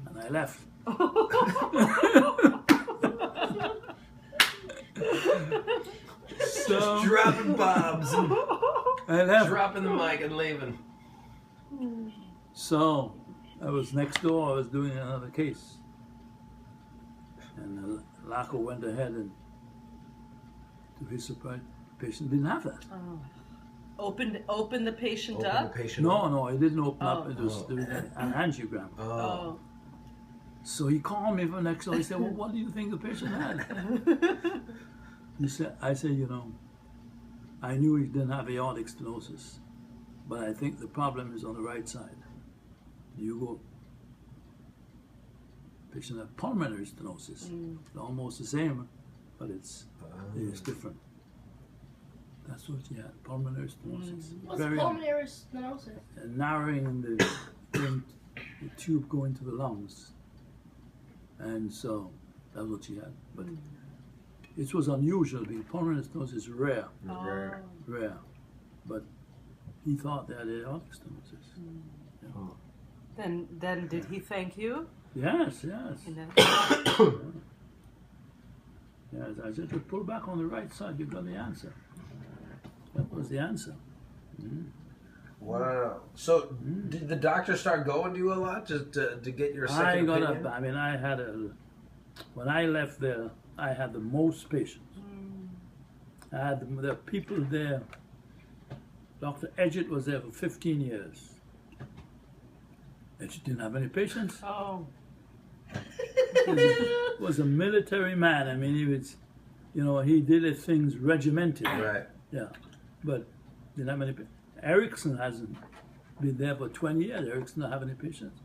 And I left. So Dropping bombs and I left. dropping the mic and leaving. So I was next door. I was doing another case, and Laco went ahead and, to his surprise, the patient didn't have that. Open the patient Open up. the patient No, up. no, it didn't open up. Oh. It was doing an angiogram. Oh. Oh. So he called me for next door. He said, "Well, what do you think the patient had?" I said, I knew he didn't have aortic stenosis, but I think the problem is on the right side. You go, patient had pulmonary stenosis. It's almost the same, but it's different. That's what she had, pulmonary stenosis. What's Very pulmonary stenosis? narrowing in the tube going to the lungs. And so that's what she had. But it was unusual because pulmonary stenosis is rare. Rare. But he thought they had aortic stenosis. Then did he thank you? Yes. You know? Yes, I said, to pull back on the right side, you got the answer. That was the answer. Wow. So did the doctor start going to you a lot to get your second opinion? I had when I left there, I had the most patients. I had the people there. Dr. Edgett was there for 15 years. Edgett didn't have any patients. Oh. He was a military man. I mean, he was, he did his things regimented. Right. Yeah, but didn't have any. Erickson hasn't been there for 20 years. Erickson doesn't have any patients.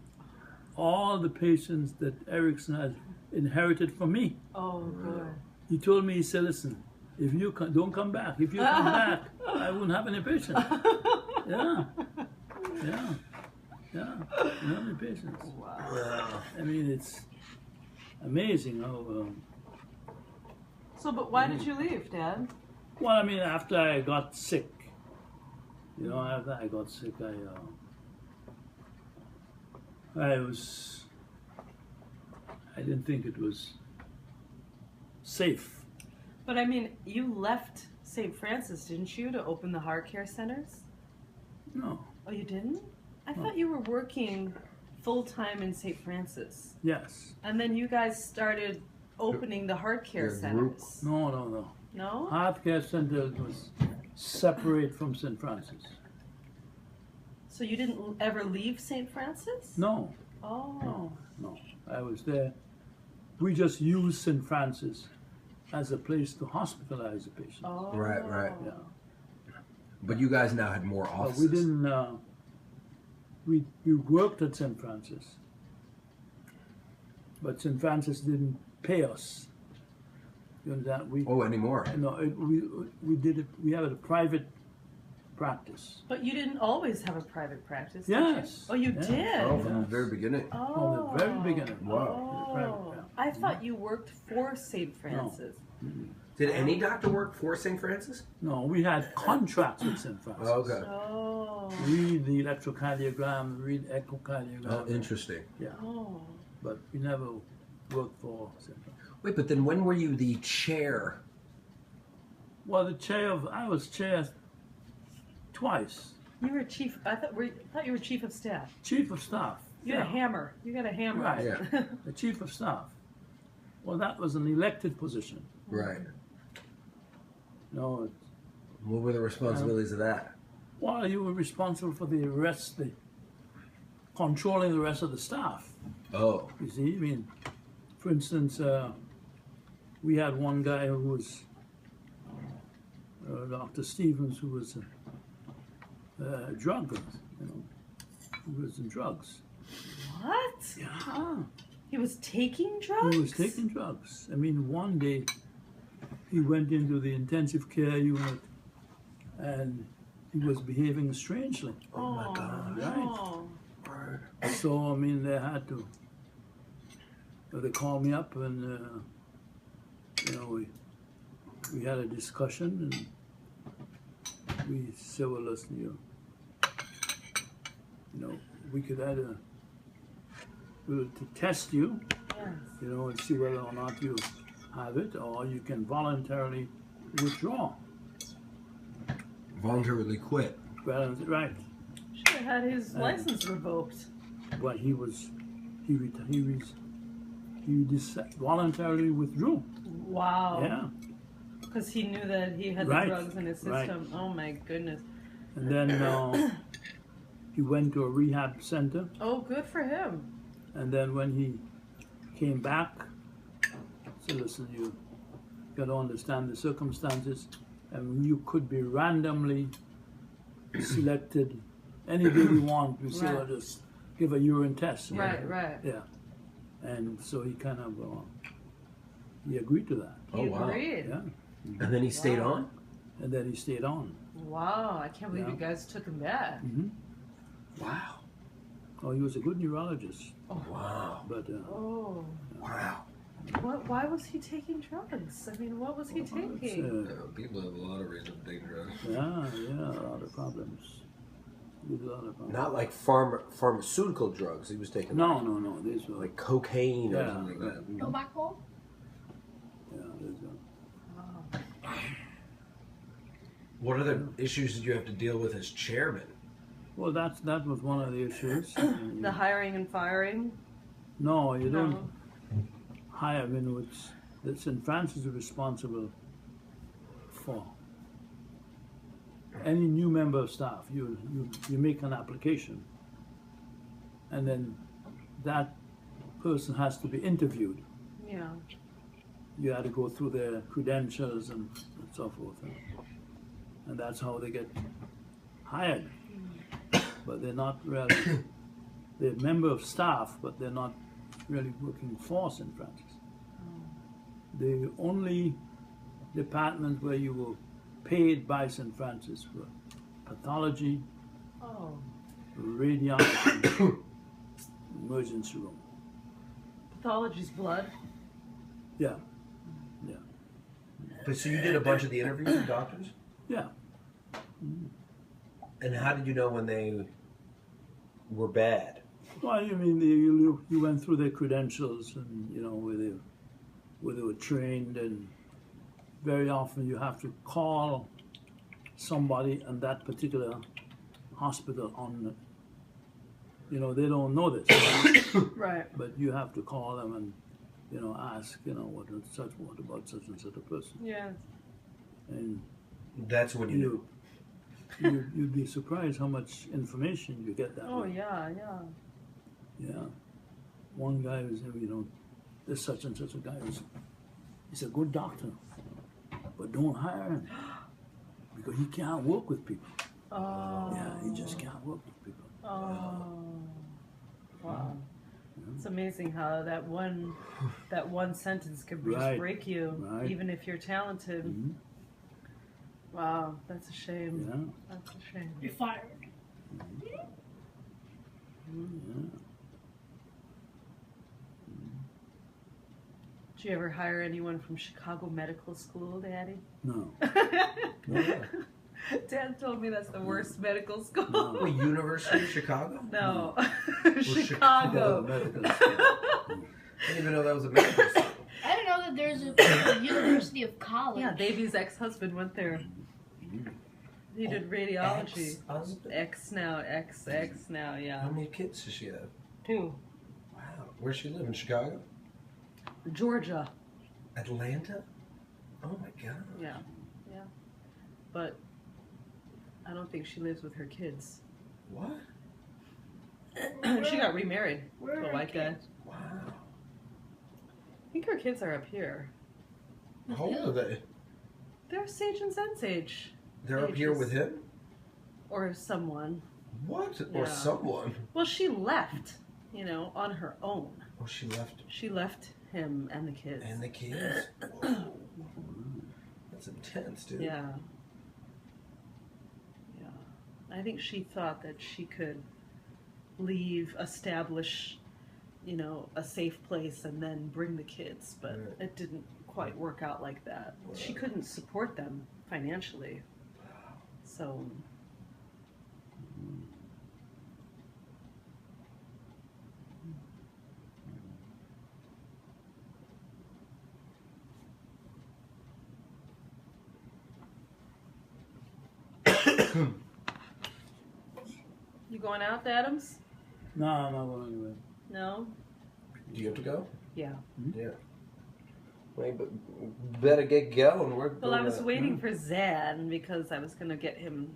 All the patients that Erickson has inherited from me. Oh, good. He told me, he said, listen, if you don't come back, if you come back, I won't have any patients. Yeah. Yeah. Yeah. I don't have any patients. Wow. I mean, it's amazing how. So, but why did you leave, Dad? Well, I mean, after I got sick, after I got sick, I didn't think it was safe. But I mean, you left St. Francis, didn't you, to open the heart care centers? No. Oh, you didn't? I thought you were working full-time in St. Francis. Yes. And then you guys started opening the heart care Your group. centers. No. No? Heart care center was separate from St. Francis. So you didn't ever leave St. Francis? No. Oh. No. I was there. We just used St. Francis as a place to hospitalize the patients. Oh. Right. Yeah. But you guys now had more But offices. we didn't. We worked at St. Francis, but St. Francis didn't pay us. You understand? Anymore. We did it. We had a private practice. But you didn't always have a private practice, did Yes. you? Oh, you Yeah. did? Oh, from the very beginning. Oh. From the very beginning. Wow. Oh. I thought you worked for St. Francis. Did any doctor work for St. Francis? No, we had contracts with St. Francis. Okay. Oh. Read the electrocardiogram, read echocardiogram. Oh, interesting. Yeah, Oh. but we never worked for St. Francis. Wait, but then when were you the chair? Well, I was chair twice. You were chief. I thought you were chief of staff. Chief of staff. You had a hammer. You got a hammer. Right. Yeah. The chief of staff. Well, that was an elected position. Right. No, What were the responsibilities of that? well, you were responsible for controlling the rest of the staff. Oh. You see, I mean, for instance, we had one guy who was Dr. Stevens, who was a drug, who was in drugs. What? Yeah, He was taking drugs? he was taking drugs. I mean, one day he went into the intensive care unit and he was behaving strangely. Oh my God. Right. So, I mean, they had to, they called me up and, we had a discussion and we said, well, listen, we could either to test you, Yes. and see whether or not you have it, or you can voluntarily withdraw. Voluntarily quit. Well, right. Should have had his license revoked. But he voluntarily withdrew. Wow. Yeah. Because he knew that he had Right. the drugs in his Right. system. Oh my goodness. And then he went to a rehab center. Oh, good for him. And then when he came back, said, listen, you got to understand the circumstances, and you could be randomly selected any day you want. We say, Right. well, just give a urine test. Right. Yeah. And so he kind of, he agreed to that. Oh, He wow. agreed. Yeah. And then he stayed Wow. on? And then he stayed on. Wow, I can't believe Yeah. you guys took him back. Hmm. Wow. Oh, he was a good neurologist. Wow. But Oh. Wow. Why was he taking drugs? I mean, what was he taking? People have a lot of reasons to take drugs. yeah, a lot of problems. With a lot of problems. Not like pharmaceutical drugs he was taking. No. These were Like cocaine or yeah, something like that. Tobacco? yeah, there's What other issues did you have to deal with as chairman? well, that was one of the issues. The hiring and firing? No, you don't No. hire. I mean, which that St. Francis is responsible for. Any new member of staff, you make an application, and then that person has to be interviewed. Yeah. You had to go through their credentials and so forth, and that's how they get hired. But they're not really, they're a member of staff, but they're not really working for St. Francis. the only departments where you were paid by St. Francis were pathology, Oh, radiology, emergency room. pathology's blood. Yeah, But so you did a bunch of the interviews with doctors? yeah. And how did you know when they were bad? Well, you mean you went through their credentials and you know where they were trained, and very often you have to call somebody in that particular hospital on the, you know, they don't know this, Right. but you have to call them and you know ask, you know, what about such and such a person, Yeah. Mm. and That's when you knew. you'd be surprised how much information you get that Oh, way. yeah, yeah. Yeah. One guy was, you know, this such and such a guy he's a good doctor, but don't hire him because he can't work with people. Oh. Yeah, he just can't work with people. Oh. Wow. It's amazing how that one sentence could just Right. break you, Right. even if you're talented. Mhm. Wow, that's a shame. Yeah, That's a shame. You're fired. yeah. Did you ever hire anyone from Chicago Medical School, Daddy? No. Yeah. Dad told me that's the worst medical school. No. Wait, University of Chicago? No, Chicago Chicago. Medical school. I didn't even know that was a medical school. I didn't know that there's a University of College. Yeah, Davey's ex-husband went there. He did radiology. Ex-husband? X now, How yeah. many kids does she have? 2. Wow. Where's she live? In Chicago? Georgia. Atlanta? Oh my God. Yeah, yeah. But I don't think she lives with her kids. What? She got remarried Where to are a her white guy. kids? Wow. I think her kids are up here. How old are they? They're Sage and Zen Sage. They're up here with him? Or someone. What? Yeah. Or someone? Well, she left, you know, on her own. Oh, she left. She left him and the kids. And the kids? Whoa. That's intense, dude. Yeah. Yeah. I think she thought that she could leave, establish, you know, a safe place and then bring the kids, but Right. it didn't quite work out like that. She Right. couldn't support them financially. So, you going out, Adams? No, I'm not going anywhere. No? Do you have to go? Yeah. Yeah. Wait, but better get going. We're Well, I was gonna- waiting for Zan because I was going to get him,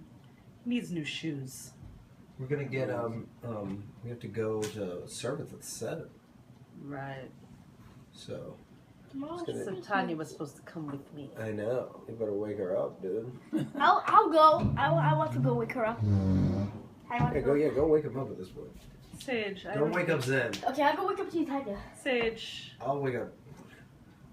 he needs new shoes. We're gonna get we have to go to service at 7. Right. So Tomorrow's gonna- So Tanya was supposed to come with me. I know. You better wake her up, dude. I'll go. I want to go wake her up. I want Yeah, to go wake him up at this point. Sage, I Don't wake up Zen. Okay, I'll go wake up to you, Tanya. Sage. I'll wake up.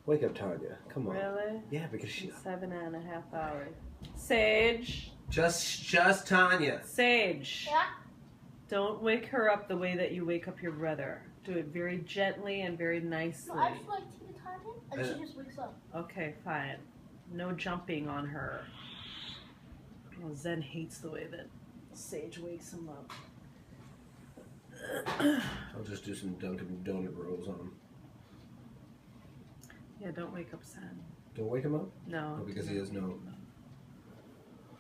Wake up Tanya. Come on. Really? Yeah, because she 7.5 hours. Sage. just Tanya. Sage. Yeah? Don't wake her up the way that you wake up your brother. Do it very gently and very nicely. No, I just like Tina Tanya, and she just wakes up. Okay, fine. No jumping on her. Well, Zen hates the way that Sage wakes him up. I'll just do some Dunkin' Donut rolls on him. Yeah, don't wake up Zen. Don't wake him up? No. Oh, because he has no.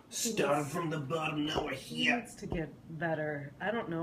He Started needs- from the bottom, now we're He here. needs to get better. I don't know.